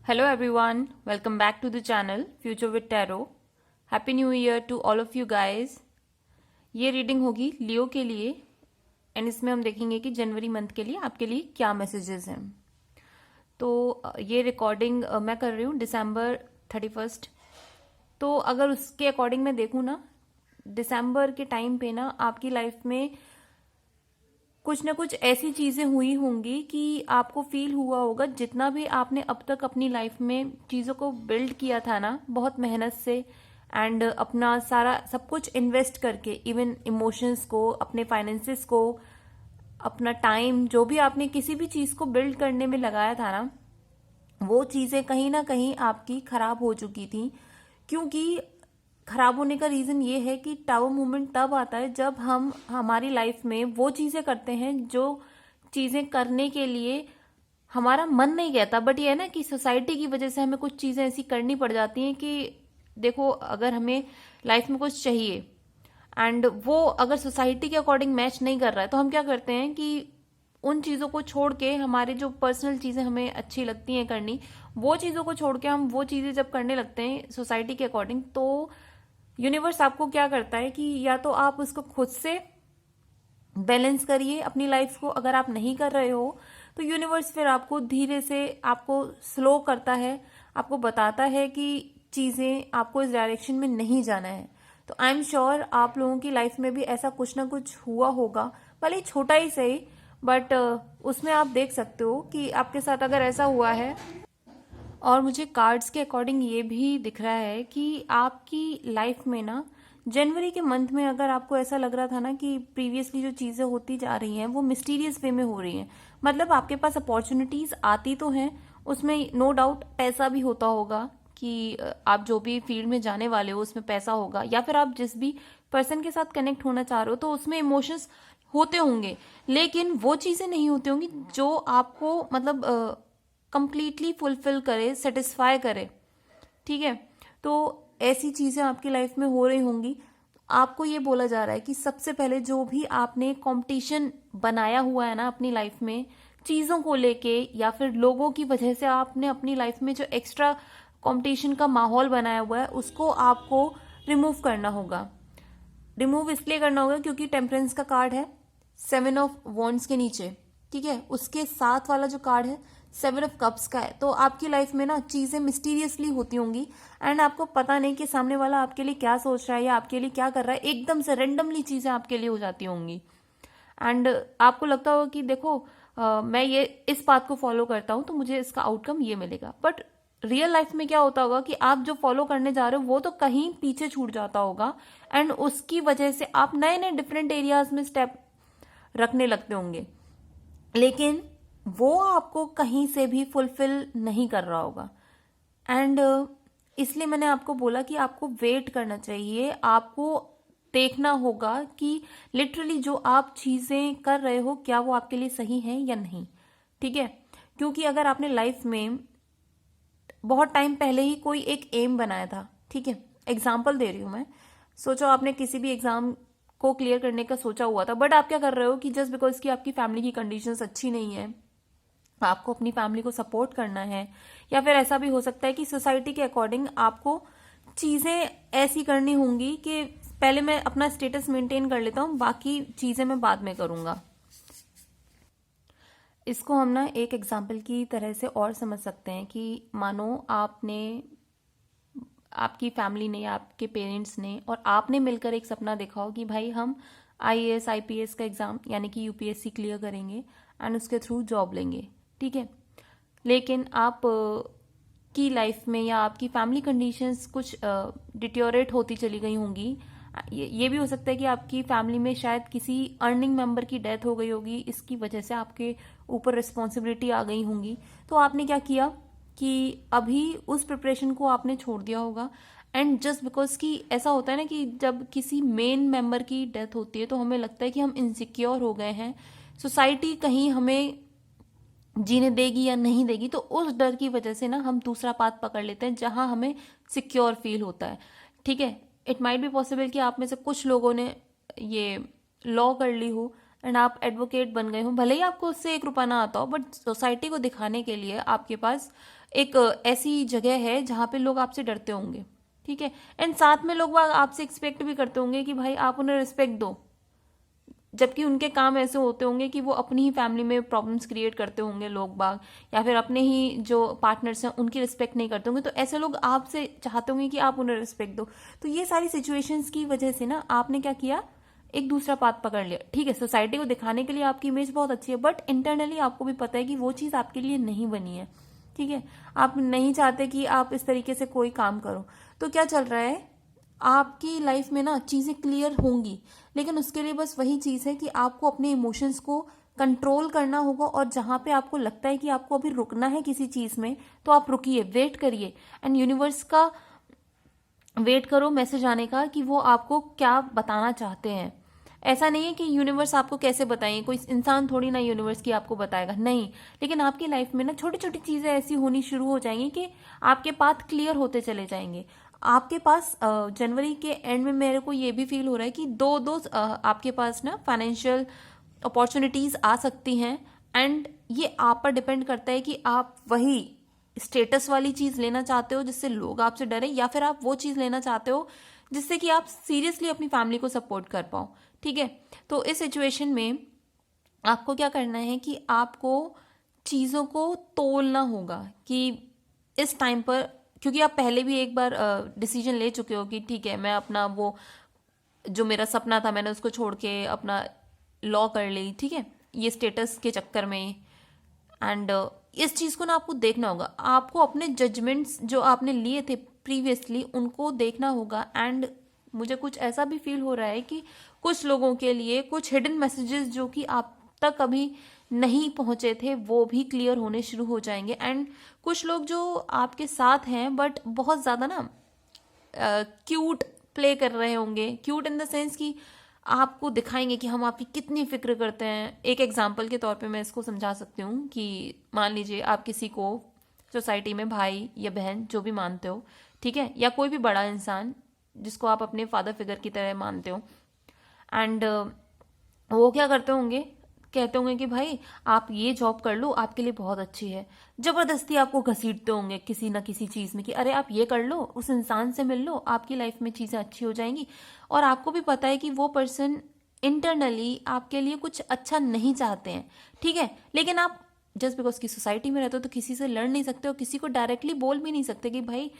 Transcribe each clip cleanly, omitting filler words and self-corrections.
Hello everyone, welcome back to the channel Future with Tarot. Happy New Year to all of you guys. ये reading होगी लियो के लिए and इसमें हम देखेंगे कि जनवरी मंथ के लिए आपके लिए क्या मैसेजेस हैं। तो ये रिकॉर्डिंग मैं कर रही हूँ दिसंबर 31। तो अगर उसके अकॉर्डिंग मैं देखूँ ना, दिसंबर के टाइम पे ना आपकी लाइफ में कुछ ना कुछ ऐसी चीजें हुई होंगी कि आपको फील हुआ होगा जितना भी आपने अब तक अपनी लाइफ में चीजों को बिल्ड किया था ना, बहुत मेहनत से एंड अपना सारा सब कुछ इन्वेस्ट करके, इवन इमोशंस को, अपने फाइनेंसेस को, अपना टाइम, जो भी आपने किसी भी चीज को बिल्ड करने में लगाया था ना, वो चीजें कहीं ना कहीं आपकी खराब हो चुकी थी। क्योंकि खराब होने का रीजन ये है कि टावर मूवमेंट तब आता है जब हम हमारी लाइफ में वो चीजें करते हैं जो चीजें करने के लिए हमारा मन नहीं कहता, बट ये है ना कि सोसाइटी की वजह से हमें कुछ चीजें ऐसी करनी पड़ जाती हैं कि देखो, अगर हमें लाइफ में कुछ चाहिए एंड वो अगर सोसाइटी के अकॉर्डिंग मैच नहीं कर रहा है तो हम क्या करते हैं कि उन चीजों को छोड़ के, हमारे जो पर्सनल चीजें हमें अच्छी लगती हैं करनी, वो चीजों को छोड़ के हम वो चीजें जब करने लगते हैं सोसाइटी के अकॉर्डिंग, तो यूनिवर्स आपको क्या करता है कि या तो आप उसको खुद से बैलेंस करिए अपनी लाइफ को। अगर आप नहीं कर रहे हो तो यूनिवर्स फिर आपको धीरे से आपको स्लो करता है, आपको बताता है कि चीजें आपको इस डायरेक्शन में नहीं जाना है। तो आई एम श्योर आप लोगों की लाइफ में भी ऐसा कुछ ना कुछ हुआ होगा, भले ही छोटा ही सही, बट उसमें आप देख सकते हो कि आपके साथ अगर ऐसा हुआ है। और मुझे कार्ड्स के अकॉर्डिंग ये भी दिख रहा है कि आपकी लाइफ में ना जनवरी के मंथ में अगर आपको ऐसा लग रहा था ना कि प्रीवियसली जो चीजें होती जा रही हैं वो मिस्टीरियस वे में हो रही हैं, मतलब आपके पास अपॉर्चुनिटीज आती तो हैं, उसमें नो डाउट पैसा भी होता होगा कि आप जो भी फील्ड में जाने वाले हो उसमें पैसा होगा, या फिर आप जिस भी पर्सन के साथ कनेक्ट होना चाह रहे हो तो उसमें इमोशंस होते होंगे, लेकिन वो चीजें नहीं होती होंगी जो आपको मतलब कंप्लीटली फुलफिल करे, सेटिस्फाई करे। ठीक है, तो ऐसी चीजें आपकी लाइफ में हो रही होंगी। आपको ये बोला जा रहा है कि सबसे पहले जो भी आपने कंपटीशन बनाया हुआ है ना अपनी लाइफ में, चीजों को लेके या फिर लोगों की वजह से आपने अपनी लाइफ में जो एक्स्ट्रा कंपटीशन का माहौल बनाया हुआ है उसको आपको रिमूव करना होगा। रिमूव इसलिए करना होगा क्योंकि टेम्परेंस का कार्ड है 7 ऑफ वॉन्ड्स के नीचे, ठीक है, उसके साथ वाला जो कार्ड है 7 ऑफ कप्स का है। तो आपकी लाइफ में ना चीजें मिस्टीरियसली होती होंगी एंड आपको पता नहीं कि सामने वाला आपके लिए क्या सोच रहा है या आपके लिए क्या कर रहा है, एकदम से रेंडमली चीजें आपके लिए हो जाती होंगी एंड आपको लगता होगा कि देखो मैं ये इस बात को फॉलो करता हूं तो मुझे इसका आउटकम ये मिलेगा, बट रियल लाइफ में क्या होता होगा कि आप जो फॉलो करने जा रहे हो वो तो कहीं पीछे छूट जाता होगा एंड उसकी वजह से आप नए नए डिफरेंट एरियाज में स्टेप रखने लगते होंगे, लेकिन वो आपको कहीं से भी फुलफिल नहीं कर रहा होगा। एंड इसलिए मैंने आपको बोला कि आपको वेट करना चाहिए, आपको देखना होगा कि लिटरली जो आप चीजें कर रहे हो क्या वो आपके लिए सही है या नहीं। ठीक है, क्योंकि अगर आपने लाइफ में बहुत टाइम पहले ही कोई एक एम बनाया था, ठीक है, एग्जाम्पल दे रही हूं मैं, सोचो आपने किसी भी एग्जाम को क्लियर करने का सोचा हुआ था, बट आप क्या कर रहे हो कि जस्ट बिकॉज की आपकी फैमिली की कंडीशंस अच्छी नहीं है, आपको अपनी फैमिली को सपोर्ट करना है, या फिर ऐसा भी हो सकता है कि सोसाइटी के अकॉर्डिंग आपको चीजें ऐसी करनी होंगी कि पहले मैं अपना स्टेटस मेंटेन कर लेता हूं, बाकी चीजें मैं बाद में करूंगा। इसको हम ना एक एग्जाम्पल की तरह से और समझ सकते हैं कि मानो आपने, आपकी फैमिली ने या आपके पेरेंट्स ने और आपने मिलकर एक सपना देखा हो कि भाई हम आईएएस आईपीएस का एग्जाम यानी कि यूपीएससी क्लियर करेंगे एंड उसके थ्रू जॉब लेंगे, ठीक है, लेकिन आप की लाइफ में या आपकी फैमिली कंडीशंस कुछ डिटोरेट होती चली गई होंगी। ये भी हो सकता है कि आपकी फैमिली में शायद किसी अर्निंग मेंबर की डेथ हो गई होगी, इसकी वजह से आपके ऊपर रिस्पॉन्सिबिलिटी आ गई होंगी। तो आपने क्या किया कि अभी उस प्रिपरेशन को आपने छोड़ दिया होगा एंड जस्ट बिकॉज कि ऐसा होता है ना कि जब किसी मेन मेंबर की डेथ होती है तो हमें लगता है कि हम इनसिक्योर हो गए हैं, सोसाइटी कहीं हमें जीने देगी या नहीं देगी, तो उस डर की वजह से ना हम दूसरा पाथ पकड़ लेते हैं जहां हमें सिक्योर फील होता है। ठीक है, इट माइट बी पॉसिबल कि आप में से कुछ लोगों ने ये लॉ कर ली हो एंड आप एडवोकेट बन गए हो, भले ही आपको उससे 1 रुपया ना आता हो, बट सोसाइटी को दिखाने के लिए आपके पास एक ऐसी जगह है जहाँ पे लोग आपसे डरते होंगे, ठीक है। एंड साथ में लोग आपसे एक्सपेक्ट भी करते होंगे कि भाई आप उन्हें रिस्पेक्ट दो, जबकि उनके काम ऐसे होते होंगे कि वो अपनी ही फैमिली में प्रॉब्लम्स क्रिएट करते होंगे लोग बाग, या फिर अपने ही जो पार्टनर्स हैं उनकी रिस्पेक्ट नहीं करते होंगे, तो ऐसे लोग आपसे चाहते होंगे कि आप उन्हें रिस्पेक्ट दो। तो ये सारी सिचुएशंस की वजह से ना आपने क्या किया, एक दूसरा पाथ पकड़ लिया, ठीक है। सोसाइटी को दिखाने के लिए आपकी इमेज बहुत अच्छी है, बट इंटरनली आपको भी पता है कि वो चीज़ आपके लिए नहीं बनी है, ठीक है। आप नहीं चाहते कि आप इस तरीके से कोई काम करो। तो क्या चल रहा है, आपकी लाइफ में ना चीज़ें क्लियर होंगी, लेकिन उसके लिए बस वही चीज़ है कि आपको अपने इमोशंस को कंट्रोल करना होगा, और जहाँ पे आपको लगता है कि आपको अभी रुकना है किसी चीज़ में, तो आप रुकिए, वेट करिए, एंड यूनिवर्स का वेट करो मैसेज आने का कि वो आपको क्या बताना चाहते हैं। ऐसा नहीं है कि यूनिवर्स आपको कैसे बताएं, कोई इंसान थोड़ी ना यूनिवर्स की आपको बताएगा, नहीं। लेकिन आपकी लाइफ में ना छोटी छोटी चीज़ें ऐसी होनी शुरू हो जाएंगी कि आपके पाथ क्लियर होते चले जाएंगे। आपके पास जनवरी के एंड में मेरे को ये भी फील हो रहा है कि दो दो आपके पास ना फाइनेंशियल अपॉर्चुनिटीज़ आ सकती हैं, एंड ये आप पर डिपेंड करता है कि आप वही स्टेटस वाली चीज़ लेना चाहते हो जिससे लोग आपसे डरें, या फिर आप वो चीज़ लेना चाहते हो जिससे कि आप सीरियसली अपनी फैमिली को सपोर्ट कर पाओ, ठीक है। तो इस सिचुएशन में आपको क्या करना है कि आपको चीज़ों को तोलना होगा कि इस टाइम पर, क्योंकि आप पहले भी एक बार डिसीजन ले चुके हो कि ठीक है मैं अपना वो जो मेरा सपना था मैंने उसको छोड़ के अपना लॉ कर ली, ठीक है, ये स्टेटस के चक्कर में। एंड इस चीज़ को ना आपको देखना होगा, आपको अपने जजमेंट्स जो आपने लिए थे प्रीवियसली उनको देखना होगा। एंड मुझे कुछ ऐसा भी फील हो रहा है कि कुछ लोगों के लिए कुछ हिडन मैसेजेस जो कि आप तक अभी नहीं पहुंचे थे वो भी क्लियर होने शुरू हो जाएंगे। एंड कुछ लोग जो आपके साथ हैं बट बहुत ज़्यादा ना क्यूट प्ले कर रहे होंगे, क्यूट इन द सेंस कि आपको दिखाएंगे कि हम आपकी कितनी फिक्र करते हैं। एक एग्जाम्पल के तौर पे मैं इसको समझा सकती हूँ कि मान लीजिए आप किसी को सोसाइटी में भाई या बहन जो भी मानते हो, ठीक है, या कोई भी बड़ा इंसान जिसको आप अपने फादर फिगर की तरह मानते हो, एंड वो क्या करते होंगे, कहते होंगे कि भाई आप ये जॉब कर लो आपके लिए बहुत अच्छी है, जबरदस्ती आपको घसीटते होंगे किसी ना किसी चीज में कि अरे आप ये कर लो, उस इंसान से मिल लो, आपकी लाइफ में चीजें अच्छी हो जाएंगी। और आपको भी पता है कि वो पर्सन इंटरनली आपके लिए कुछ अच्छा नहीं चाहते हैं, ठीक है, लेकिन आप जस्ट बिकॉज की सोसाइटी में रहते हो तो किसी से लड़ नहीं सकते हो, किसी को डायरेक्टली बोल भी नहीं सकते कि भाई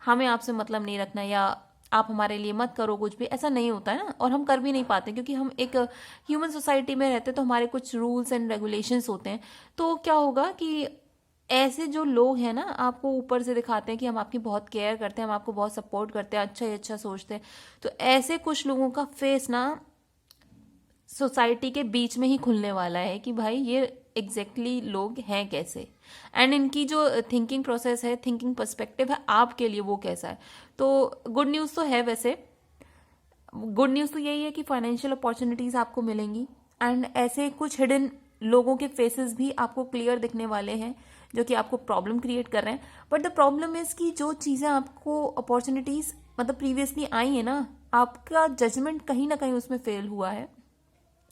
हमें आपसे मतलब नहीं रखना या आप हमारे लिए मत करो कुछ भी, ऐसा नहीं होता है ना। और हम कर भी नहीं पाते क्योंकि हम एक ह्यूमन सोसाइटी में रहते हैं, तो हमारे कुछ रूल्स एंड रेगुलेशंस होते हैं। तो क्या होगा कि ऐसे जो लोग हैं ना आपको ऊपर से दिखाते हैं कि हम आपकी बहुत केयर करते हैं, हम आपको बहुत सपोर्ट करते हैं, अच्छा ही अच्छा सोचते हैं, तो ऐसे कुछ लोगों का फेस ना सोसाइटी के बीच में ही खुलने वाला है कि भाई ये एग्जैक्टली लोग हैं कैसे, एंड इनकी जो थिंकिंग प्रोसेस है, थिंकिंग पर्सपेक्टिव है आपके लिए वो कैसा है। तो गुड न्यूज़ तो है, वैसे गुड न्यूज़ तो यही है कि फाइनेंशियल अपॉर्चुनिटीज आपको मिलेंगी, एंड ऐसे कुछ हिडन लोगों के फेसेस भी आपको क्लियर दिखने वाले हैं जो कि आपको प्रॉब्लम क्रिएट कर रहे हैं। बट द प्रॉब्लम इज कि जो चीज़ें आपको अपॉर्चुनिटीज मतलब प्रीवियसली आई है ना, आपका जजमेंट कहीं ना कहीं उसमें फेल हुआ है,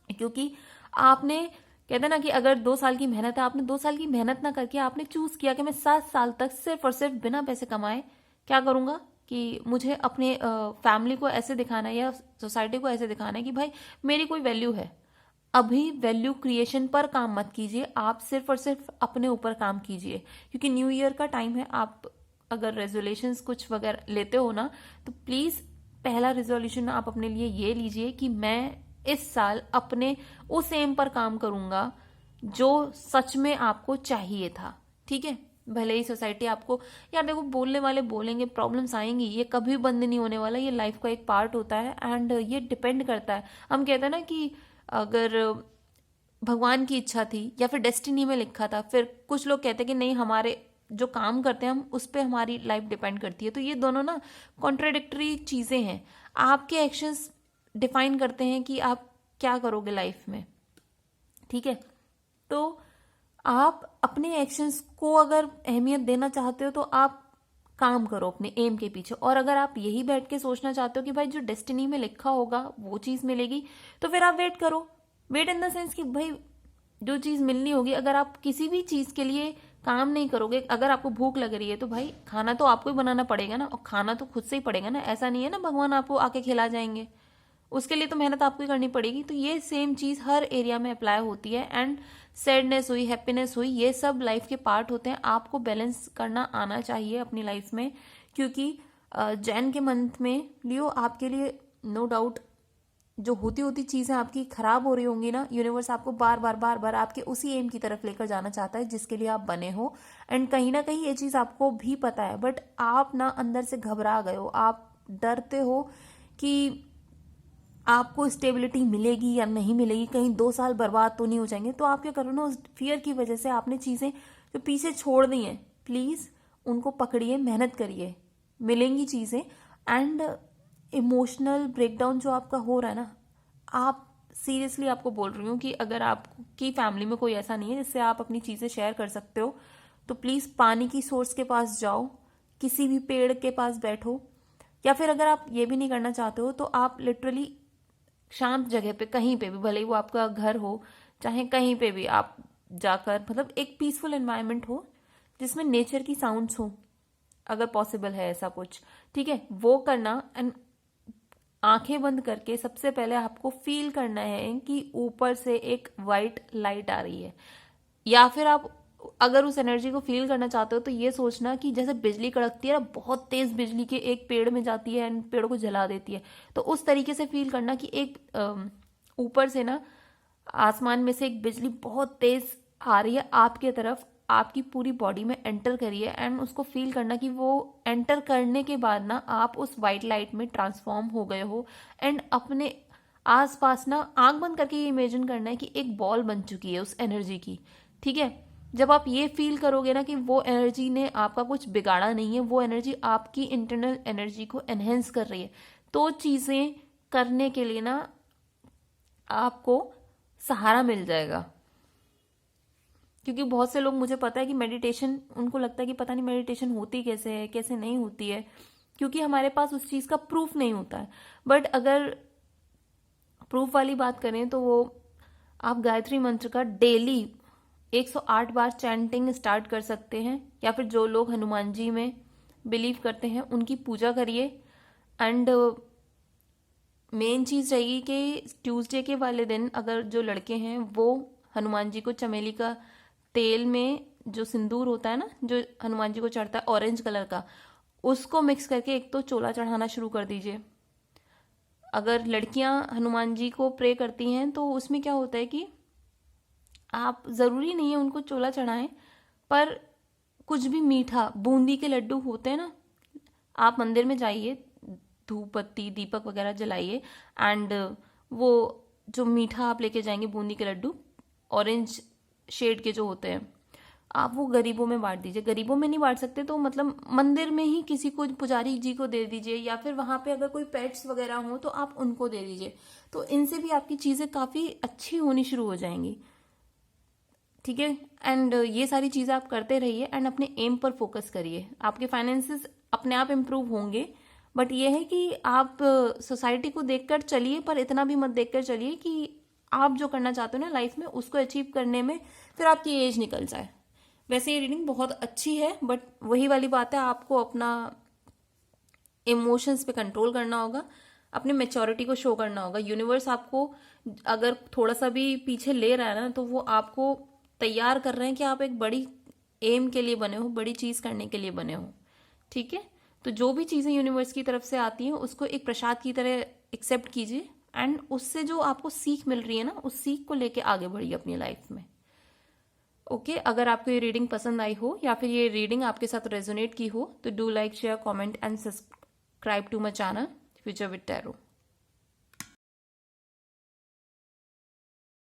क्योंकि आपने कहते हैं ना कि अगर 2 साल की मेहनत है, आपने 2 साल की मेहनत ना करके आपने चूज किया कि मैं 7 साल तक सिर्फ और सिर्फ बिना पैसे कमाए क्या करूंगा कि मुझे अपने फैमिली को ऐसे दिखाना है या सोसाइटी को ऐसे दिखाना है कि भाई मेरी कोई वैल्यू है। अभी वैल्यू क्रिएशन पर काम मत कीजिए, आप सिर्फ और सिर्फ अपने ऊपर काम कीजिए, क्योंकि न्यू ईयर का टाइम है। आप अगर रेजोल्यूशंस कुछ वगैरह लेते हो ना, तो प्लीज पहला रेजोल्यूशन आप अपने लिए ये लीजिए कि मैं इस साल अपने उस एम पर काम करूंगा जो सच में आपको चाहिए था, ठीक है। भले ही सोसाइटी आपको, यार देखो बोलने वाले बोलेंगे, प्रॉब्लम्स आएंगी, ये कभी बंद नहीं होने वाला, ये लाइफ का एक पार्ट होता है, एंड ये डिपेंड करता है। हम कहते हैं ना कि अगर भगवान की इच्छा थी या फिर डेस्टिनी में लिखा था, फिर कुछ लोग कहते हैं कि नहीं हमारे जो काम करते हैं हम उस पर हमारी लाइफ डिपेंड करती है। तो ये दोनों ना कॉन्ट्राडिक्टरी चीज़ें हैं। आपके एक्शंस डिफाइन करते हैं कि आप क्या करोगे लाइफ में, ठीक है। तो आप अपने एक्शंस को अगर अहमियत देना चाहते हो तो आप काम करो अपने एम के पीछे, और अगर आप यही बैठ के सोचना चाहते हो कि भाई जो डेस्टिनी में लिखा होगा वो चीज़ मिलेगी, तो फिर आप वेट करो, वेट इन द सेंस कि भाई जो चीज मिलनी होगी, अगर आप किसी भी चीज के लिए काम नहीं करोगे, अगर आपको भूख लग रही है तो भाई खाना तो आपको ही बनाना पड़ेगा ना, और खाना तो खुद से ही पड़ेगा ना, ऐसा नहीं है ना भगवान आपको आके खिला जाएंगे, उसके लिए तो मेहनत आपको ही करनी पड़ेगी। तो ये सेम चीज हर एरिया में अप्लाई होती है। एंड सैडनेस हुई, हैप्पीनेस हुई, ये सब लाइफ के पार्ट होते हैं, आपको बैलेंस करना आना चाहिए अपनी लाइफ में। क्योंकि जैन के मंथ में लियो आपके लिए नो डाउट जो होती होती चीजें आपकी खराब हो रही होंगी ना, यूनिवर्स आपको बार बार बार बार आपके उसी एम की तरफ लेकर जाना चाहता है जिसके लिए आप बने हो। एंड कहीं ना कहीं ये चीज आपको भी पता है, बट आप ना अंदर से घबरा गए हो, आप डरते हो कि आपको स्टेबिलिटी मिलेगी या नहीं मिलेगी, कहीं 2 साल बर्बाद तो नहीं हो जाएंगे। तो आप क्या करो ना, उस फियर की वजह से आपने चीजें जो पीछे छोड़ दी हैं, प्लीज उनको पकड़िए, मेहनत करिए, मिलेंगी चीजें। एंड इमोशनल ब्रेकडाउन जो आपका हो रहा है ना, आप सीरियसली आपको बोल रही हूँ कि अगर आपकी फैमिली में कोई ऐसा नहीं है जिससे आप अपनी चीजें शेयर कर सकते हो, तो प्लीज पानी की सोर्स के पास जाओ, किसी भी पेड़ के पास बैठो, या फिर अगर आप ये भी नहीं करना चाहते हो तो आप लिटरली शांत जगह पे कहीं पे भी, भले ही वो आपका घर हो चाहे कहीं पे भी आप जाकर, मतलब एक पीसफुल एनवायरनमेंट हो जिसमें नेचर की साउंड्स हो, अगर पॉसिबल है ऐसा कुछ, ठीक है, वो करना। एंड आंखें बंद करके सबसे पहले आपको फील करना है कि ऊपर से एक वाइट लाइट आ रही है, या फिर आप अगर उस एनर्जी को फील करना चाहते हो तो ये सोचना कि जैसे बिजली कड़कती है ना, बहुत तेज बिजली के एक पेड़ में जाती है एंड पेड़ को जला देती है, तो उस तरीके से फील करना कि एक ऊपर से ना आसमान में से एक बिजली बहुत तेज आ रही है आपके तरफ, आपकी पूरी बॉडी में एंटर करिए एंड उसको फील करना कि वो एंटर करने के बाद ना आप उस वाइट लाइट में ट्रांसफॉर्म हो गए हो। एंड अपने आसपास ना आंख बंद करके ये इमेजिन करना है कि एक बॉल बन चुकी है उस एनर्जी की, ठीक है। जब आप ये फील करोगे ना कि वो एनर्जी ने आपका कुछ बिगाड़ा नहीं है, वो एनर्जी आपकी इंटरनल एनर्जी को एनहेंस कर रही है, तो चीजें करने के लिए ना आपको सहारा मिल जाएगा। क्योंकि बहुत से लोग, मुझे पता है कि मेडिटेशन, उनको लगता है कि पता नहीं मेडिटेशन होती कैसे है, कैसे नहीं होती है, क्योंकि हमारे पास उस चीज का प्रूफ नहीं होता है। बट अगर प्रूफ वाली बात करें तो वो आप गायत्री मंत्र का डेली 108 बार चैंटिंग स्टार्ट कर सकते हैं, या फिर जो लोग हनुमान जी में बिलीव करते हैं उनकी पूजा करिए। एंड मेन चीज रहेगी कि ट्यूसडे के वाले दिन अगर जो लड़के हैं वो हनुमान जी को चमेली का तेल में जो सिंदूर होता है ना, जो हनुमान जी को चढ़ता है ऑरेंज कलर का, उसको मिक्स करके एक तो चोला चढ़ाना शुरू कर दीजिए। अगर लड़कियां हनुमान जी को प्रे करती हैं तो उसमें क्या होता है कि आप जरूरी नहीं है उनको चोला चढ़ाएं, पर कुछ भी मीठा, बूंदी के लड्डू होते हैं ना, आप मंदिर में जाइए, धूप बत्ती दीपक वगैरह जलाइए, एंड वो जो मीठा आप लेके जाएंगे बूंदी के लड्डू ऑरेंज शेड के जो होते हैं, आप वो गरीबों में बांट दीजिए। गरीबों में नहीं बांट सकते तो मतलब मंदिर में ही किसी को, पुजारी जी को दे दीजिए, या फिर वहां पे अगर कोई पेट्स वगैरह हो तो आप उनको दे दीजिए। तो इनसे भी आपकी चीजें काफी अच्छी होनी शुरू हो जाएंगी, ठीक है। एंड ये सारी चीजें आप करते रहिए एंड अपने एम पर फोकस करिए, आपके फाइनेंसेस अपने आप इम्प्रूव होंगे। बट ये है कि आप सोसाइटी को देखकर चलिए, पर इतना भी मत देखकर चलिए कि आप जो करना चाहते हो ना लाइफ में उसको अचीव करने में फिर आपकी एज निकल जाए। वैसे ये रीडिंग बहुत अच्छी है, बट वही वाली बात है, आपको अपना इमोशंस पे कंट्रोल करना होगा, अपनी मेच्योरिटी को शो करना होगा। यूनिवर्स आपको अगर थोड़ा सा भी पीछे ले रहा है ना, तो वो आपको तैयार कर रहे हैं कि आप एक बड़ी एम के लिए बने हो, बड़ी चीज करने के लिए बने हो, ठीक है। तो जो भी चीजें यूनिवर्स की तरफ से आती हैं उसको एक प्रसाद की तरह एक्सेप्ट कीजिए, एंड उससे जो आपको सीख मिल रही है ना, उस सीख को लेके आगे बढ़िए अपनी लाइफ में। ओके, अगर आपको ये रीडिंग पसंद आई हो या फिर ये रीडिंग आपके साथ रेजोनेट की हो तो do like, share, comment and subscribe to my channel future with tarot.